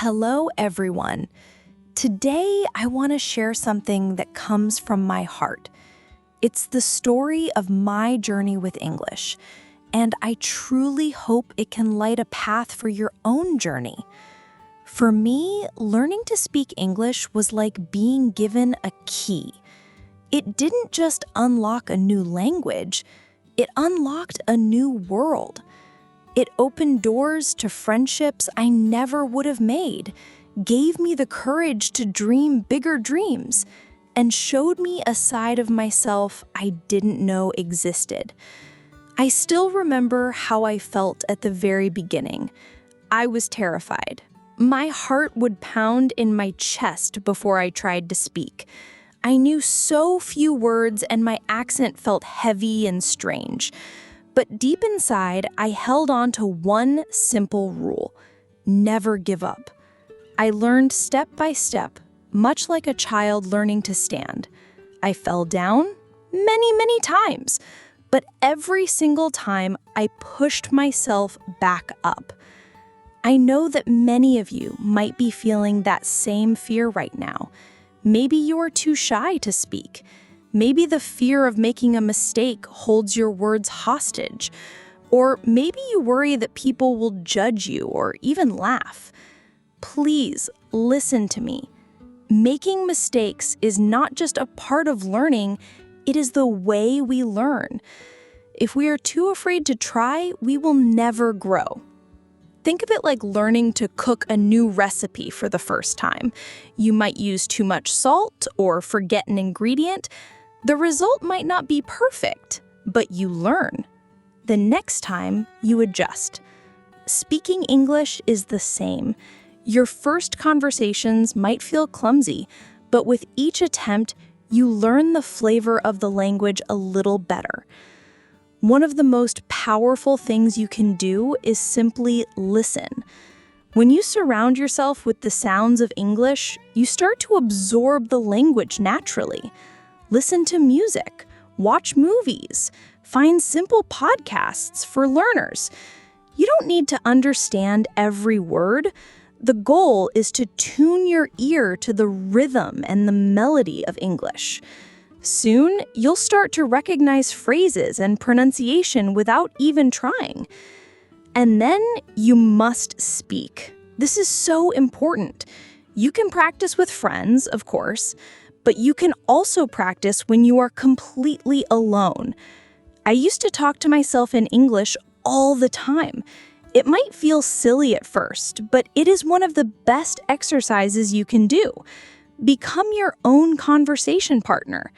Hello, everyone. Today, I want to share something that comes from my heart. It's the story of my journey with English, and I truly hope it can light a path for your own journey. For me, learning to speak English was like being given a key. It didn't just unlock a new language, it unlocked a new world. It opened doors to friendships I never would have made, gave me the courage to dream bigger dreams, and showed me a side of myself I didn't know existed. I still remember how I felt at the very beginning. I was terrified. My heart would pound in my chest before I tried to speak. I knew so few words and my accent felt heavy and strange. But deep inside, I held on to one simple rule: never give up. I learned step by step, much like a child learning to stand. I fell down many times, but every single time I pushed myself back up. I know that many of you might be feeling that same fear right now. Maybe you're too shy to speak. Maybe the fear of making a mistake holds your words hostage. Or maybe you worry that people will judge you or even laugh. Please listen to me. Making mistakes is not just a part of learning, it is the way we learn. If we are too afraid to try, we will never grow. Think of it like learning to cook a new recipe for the first time. You might use too much salt or forget an ingredient. The result might not be perfect, but you learn. The next time, you adjust. Speaking English is the same. Your first conversations might feel clumsy, but with each attempt, you learn the flavor of the language a little better. One of the most powerful things you can do is simply listen. When you surround yourself with the sounds of English, you start to absorb the language naturally. Listen to music, watch movies, find simple podcasts for learners. You don't need to understand every word. The goal is to tune your ear to the rhythm and the melody of English. Soon, you'll start to recognize phrases and pronunciation without even trying. And then you must speak. This is so important. You can practice with friends, of course, but you can also practice when you are completely alone. I used to talk to myself in English all the time. It might feel silly at first, but it is one of the best exercises you can do. Become your own conversation partner.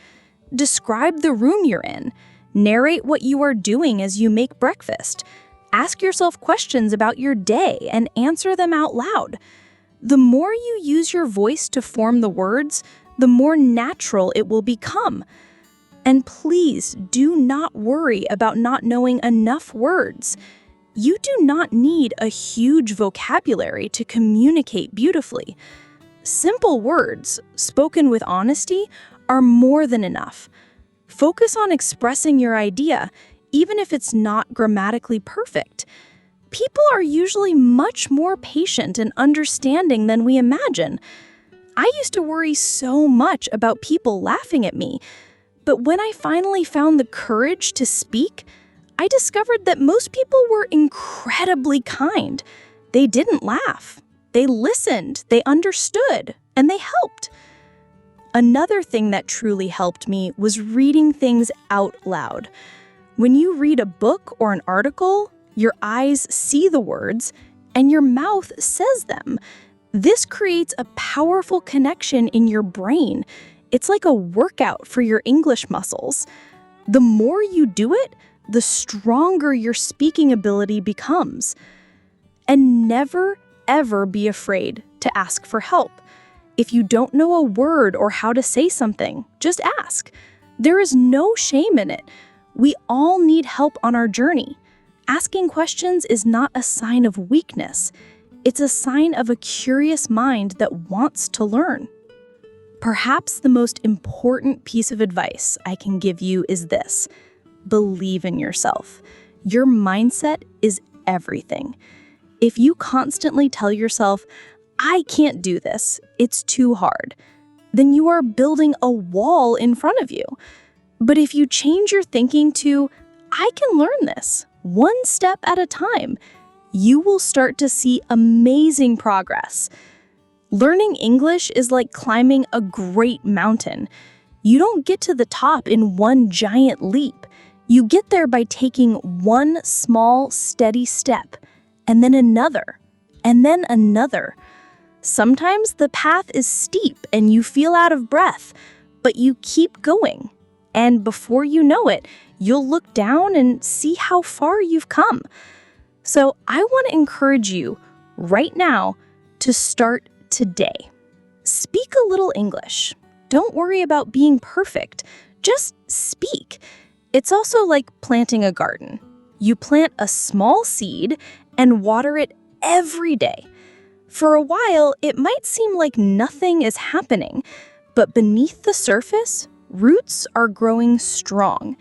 Describe the room you're in. Narrate what you are doing as you make breakfast. Ask yourself questions about your day and answer them out loud. The more you use your voice to form the words, the more natural it will become. And please do not worry about not knowing enough words. You do not need a huge vocabulary to communicate beautifully. Simple words, spoken with honesty, are more than enough. Focus on expressing your idea, even if it's not grammatically perfect. People are usually much more patient and understanding than we imagine. I used to worry so much about people laughing at me, but when I finally found the courage to speak, I discovered that most people were incredibly kind. They didn't laugh. They listened, they understood, and they helped. Another thing that truly helped me was reading things out loud. When you read a book or an article, your eyes see the words and your mouth says them. This creates a powerful connection in your brain. It's like a workout for your English muscles. The more you do it, the stronger your speaking ability becomes. And never, ever be afraid to ask for help. If you don't know a word or how to say something, just ask. There is no shame in it. We all need help on our journey. Asking questions is not a sign of weakness. It's a sign of a curious mind that wants to learn. Perhaps the most important piece of advice I can give you is this: believe in yourself. Your mindset is everything. If you constantly tell yourself, I can't do this. It's too hard. Then you are building a wall in front of you. But if you change your thinking to, I can learn this, one step at a time, you will start to see amazing progress. Learning English is like climbing a great mountain. You don't get to the top in one giant leap. You get there by taking one small, steady step, and then another, and then another. Sometimes the path is steep and you feel out of breath, but you keep going. And before you know it, you'll look down and see how far you've come. So I want to encourage you right now to start today. Speak a little English. Don't worry about being perfect. Just speak. It's also like planting a garden. You plant a small seed and water it every day. For a while, it might seem like nothing is happening, but beneath the surface, roots are growing strong.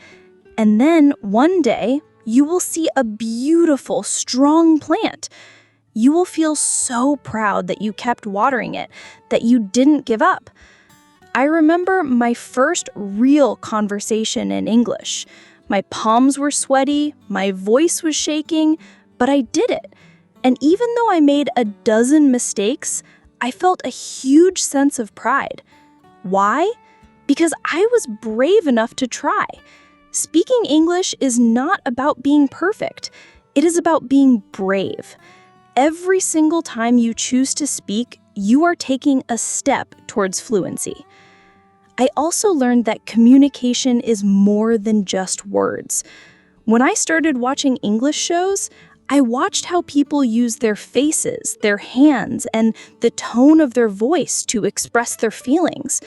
And then one day, you will see a beautiful, strong plant. You will feel so proud that you kept watering it, that you didn't give up. I remember my first real conversation in English. My palms were sweaty, my voice was shaking, but I did it. And even though I made a dozen mistakes, I felt a huge sense of pride. Why? Because I was brave enough to try. Speaking English is not about being perfect. It is about being brave. Every single time you choose to speak, you are taking a step towards fluency. I also learned that communication is more than just words. When I started watching English shows, I watched how people use their faces, their hands, and the tone of their voice to express their feelings.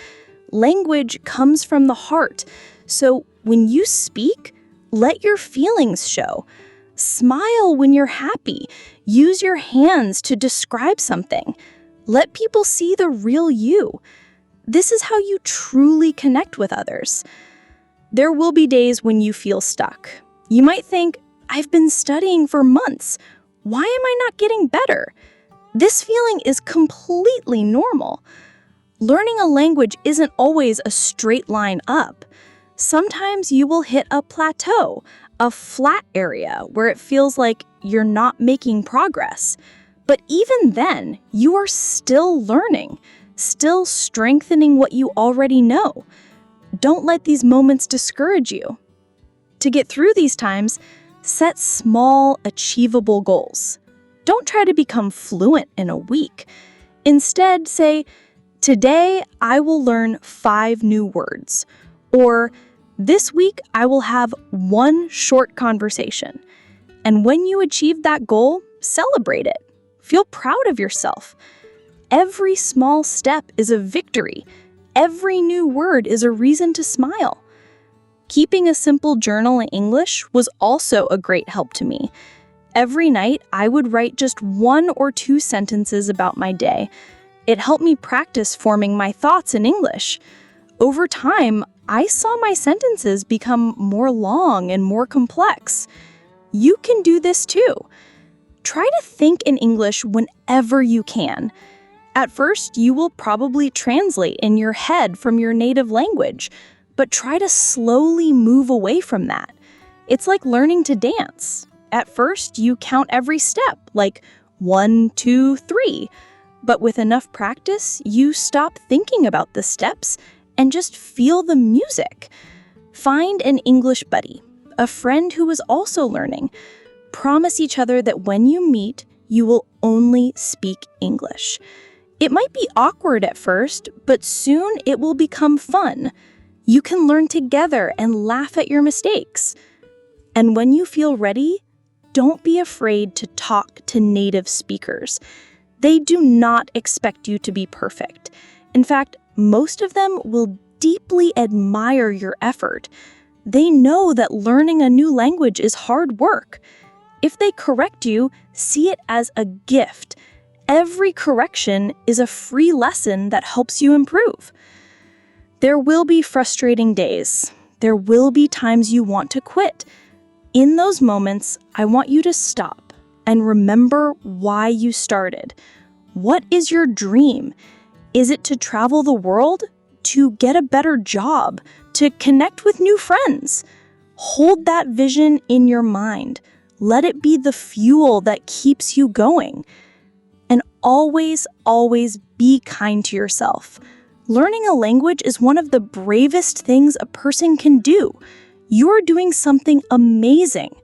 Language comes from the heart, so when you speak, let your feelings show. Smile when you're happy. Use your hands to describe something. Let people see the real you. This is how you truly connect with others. There will be days when you feel stuck. You might think, I've been studying for months. Why am I not getting better? This feeling is completely normal. Learning a language isn't always a straight line up. Sometimes you will hit a plateau, a flat area where it feels like you're not making progress. But even then, you are still learning, still strengthening what you already know. Don't let these moments discourage you. To get through these times, set small, achievable goals. Don't try to become fluent in a week. Instead, say, today I will learn 5 new words. Or, this week I will have 1 short conversation. And when you achieve that goal, celebrate it. Feel proud of yourself. Every small step is a victory. Every new word is a reason to smile. Keeping a simple journal in English was also a great help to me. Every night, I would write just 1 or 2 sentences about my day. It helped me practice forming my thoughts in English. Over time, I saw my sentences become more long and more complex. You can do this too. Try to think in English whenever you can. At first, you will probably translate in your head from your native language, but try to slowly move away from that. It's like learning to dance. At first, you count every step, like 1, 2, 3. But with enough practice, you stop thinking about the steps and just feel the music. Find an English buddy, a friend who is also learning. Promise each other that when you meet, you will only speak English. It might be awkward at first, but soon it will become fun. You can learn together and laugh at your mistakes. And when you feel ready, don't be afraid to talk to native speakers. They do not expect you to be perfect. In fact, most of them will deeply admire your effort. They know that learning a new language is hard work. If they correct you, see it as a gift. Every correction is a free lesson that helps you improve. There will be frustrating days. There will be times you want to quit. In those moments, I want you to stop and remember why you started. What is your dream? Is it to travel the world? To get a better job? To connect with new friends? Hold that vision in your mind. Let it be the fuel that keeps you going. And always, always be kind to yourself. Learning a language is one of the bravest things a person can do. You're doing something amazing.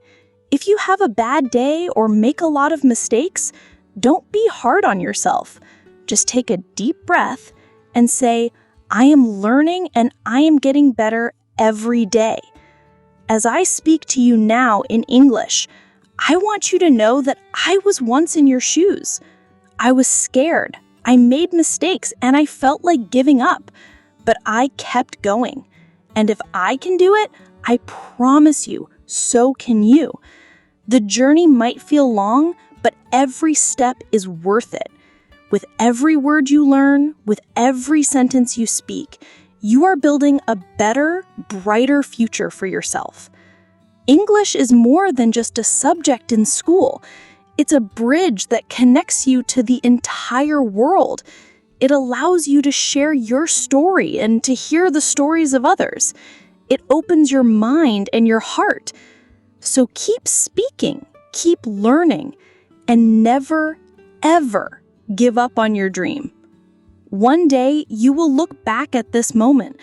If you have a bad day or make a lot of mistakes, don't be hard on yourself. Just take a deep breath and say, I am learning and I am getting better every day. As I speak to you now in English, I want you to know that I was once in your shoes. I was scared, I made mistakes, and I felt like giving up. But I kept going. And if I can do it, I promise you, so can you. The journey might feel long, but every step is worth it. With every word you learn, with every sentence you speak, you are building a better, brighter future for yourself. English is more than just a subject in school. It's a bridge that connects you to the entire world. It allows you to share your story and to hear the stories of others. It opens your mind and your heart. So keep speaking, keep learning, and never, ever give up on your dream. One day, you will look back at this moment,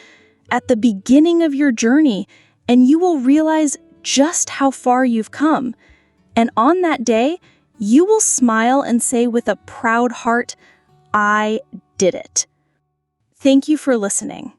at the beginning of your journey, and you will realize just how far you've come. And on that day, you will smile and say with a proud heart, I did it. Thank you for listening.